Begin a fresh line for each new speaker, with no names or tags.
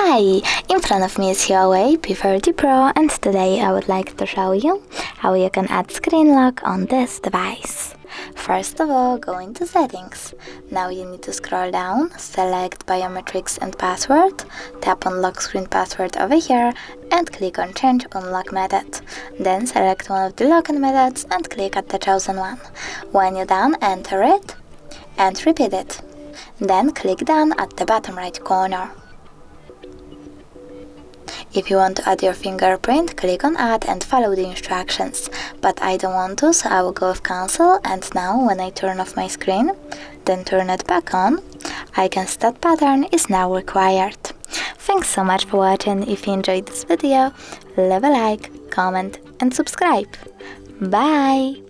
Hi! In front of me is HUAWEI P30 Pro, and today I would like to show you how you can add screen lock on this device. First of all, go into settings. Now you need to scroll down, select biometrics and password, tap on lock screen password over here and click on change unlock method. Then select one of the login methods and click at the chosen one. When you're done, enter it and repeat it. Then click done at the bottom right corner. If you want to add your fingerprint, click on add and follow the instructions. But I don't want to, so I will go with cancel, and now when I turn off my screen, then turn it back on, I can see that pattern is now required. Thanks so much for watching. If you enjoyed this video, leave a like, comment and subscribe. Bye!